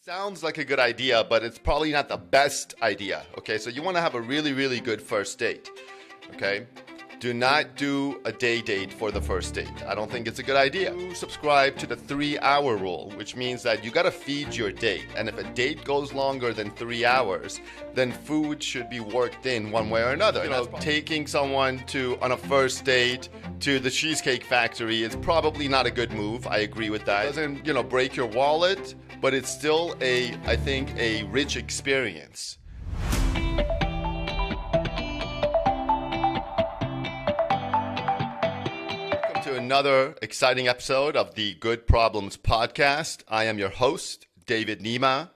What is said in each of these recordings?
Sounds like a good idea, but it's probably not the best idea. Okay, so you want to have a really, really good first date. Okay, do not do a day date for the first date. I don't think it's a good idea. You subscribe to the 3-hour rule, which means that you got to feed your date. And if a date goes longer than 3 hours, then food should be worked in one way or another. You know, taking someone on a first date to the Cheesecake Factory is probably not a good move. I agree with that. It doesn't, break your wallet, but it's still I think, a rich experience. Welcome to another exciting episode of the Good Problems podcast. I am your host, David Nima.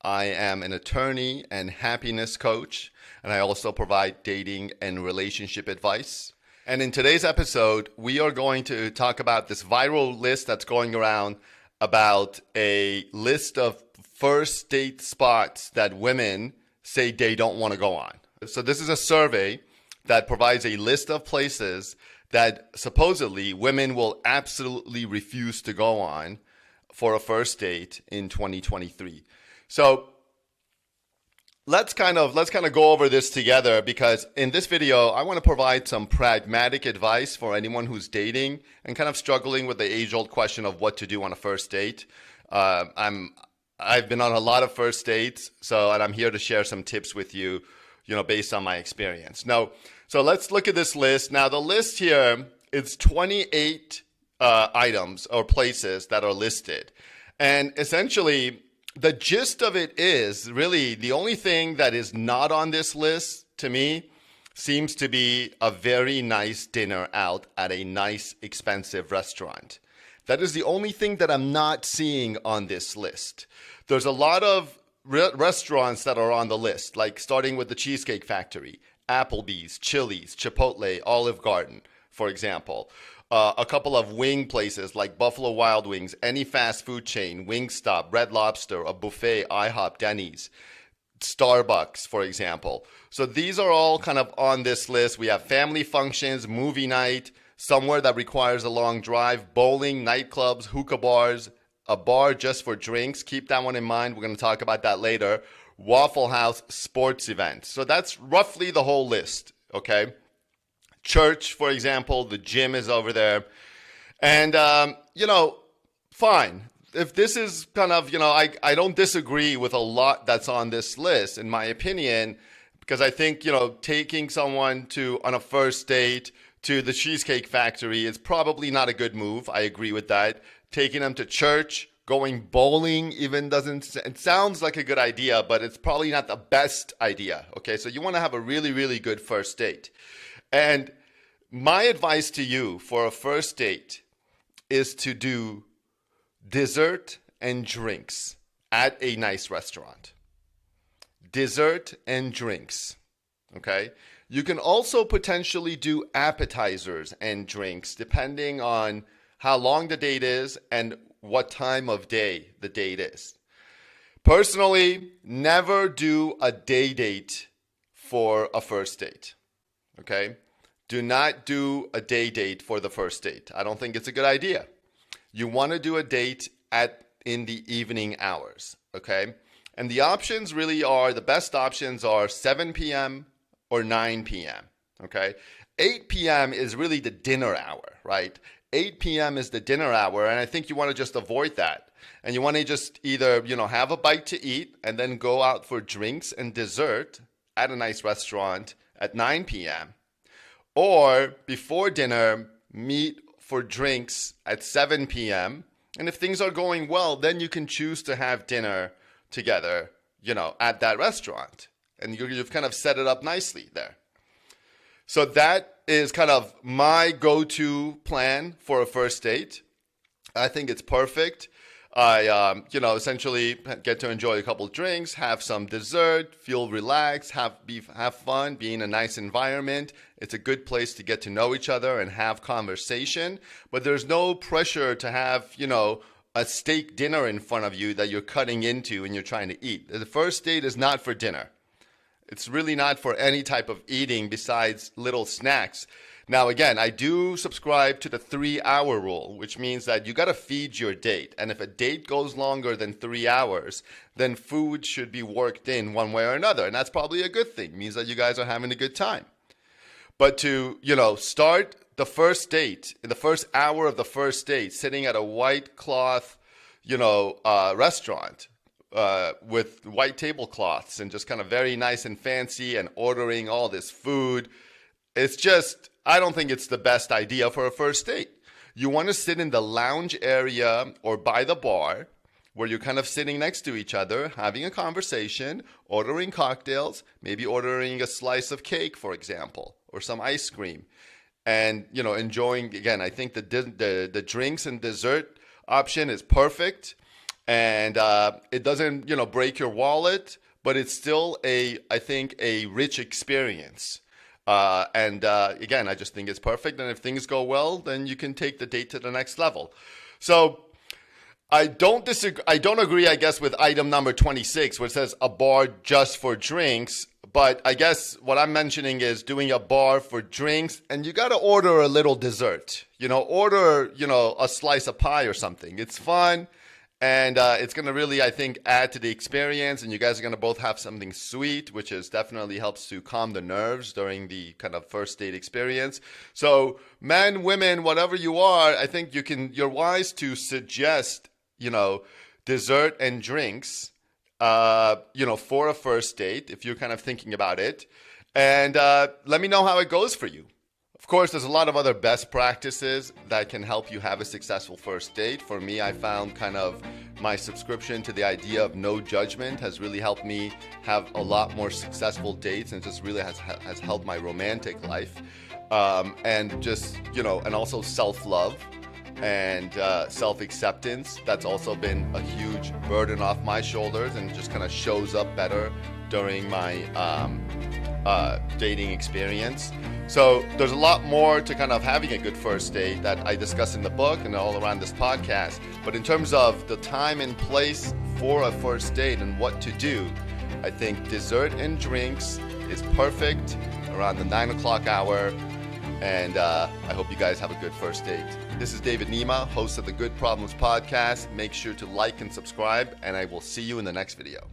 I am an attorney and happiness coach, and I also provide dating and relationship advice. And in today's episode, we are going to talk about this viral list that's going around about a list of first date spots that women say they don't want to go on. So this is a survey that provides a list of places that supposedly women will absolutely refuse to go on for a first date in 2023. So let's kind of go over this together, because in this video, I want to provide some pragmatic advice for anyone who's dating and kind of struggling with the age-old question of what to do on a first date. I've been on a lot of first dates, and I'm here to share some tips with you, based on my experience. Now, so let's look at this list. Now, the list here is 28 items or places that are listed, and essentially, the gist of it is really the only thing that is not on this list to me seems to be a very nice dinner out at a nice, expensive restaurant. That is the only thing that I'm not seeing on this list. There's a lot of restaurants that are on the list, like starting with the Cheesecake Factory, Applebee's, Chili's, Chipotle, Olive Garden, for example. A couple of wing places like Buffalo Wild Wings, any fast food chain, Wingstop, Red Lobster, a buffet, IHOP, Denny's, Starbucks, for example. So these are all kind of on this list. We have family functions, movie night, somewhere that requires a long drive, bowling, nightclubs, hookah bars, a bar just for drinks. Keep that one in mind. We're going to talk about that later. Waffle House, sports events. So that's roughly the whole list, okay? Church, for example, the gym is over there. And, fine. If this is kind of, I don't disagree with a lot that's on this list, in my opinion, because I think, taking someone on a first date to the Cheesecake Factory is probably not a good move. I agree with that. Taking them to church, going bowling it sounds like a good idea, but it's probably not the best idea. Okay, so you want to have a really, really good first date. And my advice to you for a first date is to do dessert and drinks at a nice restaurant. Dessert and drinks, okay? You can also potentially do appetizers and drinks depending on how long the date is and what time of day the date is. Personally, never do a day date for a first date, okay? Do not do a day date for the first date. I don't think it's a good idea. You want to do a date in the evening hours, okay? And the options really the best options are 7 p.m. or 9 p.m., okay? 8 p.m. is really the dinner hour, right? 8 p.m. is the dinner hour, and I think you want to just avoid that. And you want to just either, have a bite to eat and then go out for drinks and dessert at a nice restaurant at 9 p.m., or before dinner, meet for drinks at 7 p.m. And if things are going well, then you can choose to have dinner together, at that restaurant. And you've kind of set it up nicely there. So that is kind of my go-to plan for a first date. I think it's perfect. I, essentially get to enjoy a couple of drinks, have some dessert, feel relaxed, have fun, be in a nice environment. It's a good place to get to know each other and have conversation. But there's no pressure to have, a steak dinner in front of you that you're cutting into and you're trying to eat. The first date is not for dinner. It's really not for any type of eating besides little snacks. Now, again, I do subscribe to the 3 hour rule, which means that you got to feed your date. And if a date goes longer than 3 hours, then food should be worked in one way or another. And that's probably a good thing. It means that you guys are having a good time. But to, start the first date, in the first hour of the first date, sitting at a white cloth, restaurant with white tablecloths and just kind of very nice and fancy and ordering all this food, I don't think it's the best idea for a first date. You want to sit in the lounge area or by the bar where you're kind of sitting next to each other, having a conversation, ordering cocktails, maybe ordering a slice of cake, for example, or some ice cream. And, enjoying, again, I think the drinks and dessert option is perfect. And it doesn't, break your wallet, but it's still I think, a rich experience. Again, I just think it's perfect. And if things go well, then you can take the date to the next level. So I don't disagree. I don't agree, I guess, with item number 26, which says a bar just for drinks. But I guess what I'm mentioning is doing a bar for drinks, and you got to order a little dessert. Order, a slice of pie or something. It's fun. And it's going to really, I think, add to the experience. And you guys are going to both have something sweet, which is definitely helps to calm the nerves during the kind of first date experience. So men, women, whatever you are, I think you're wise to suggest, dessert and drinks, for a first date if you're kind of thinking about it. And let me know how it goes for you. Of course, there's a lot of other best practices that can help you have a successful first date. For me, I found kind of my subscription to the idea of no judgment has really helped me have a lot more successful dates, and just really has helped my romantic life. And just, and also self-love and self-acceptance. That's also been a huge burden off my shoulders, and just kind of shows up better during my dating experience. So there's a lot more to kind of having a good first date that I discuss in the book and all around this podcast. But in terms of the time and place for a first date and what to do, I think dessert and drinks is perfect around the 9 o'clock hour. And I hope you guys have a good first date. This is David Nima, host of the Good Problems podcast. Make sure to like and subscribe, and I will see you in the next video.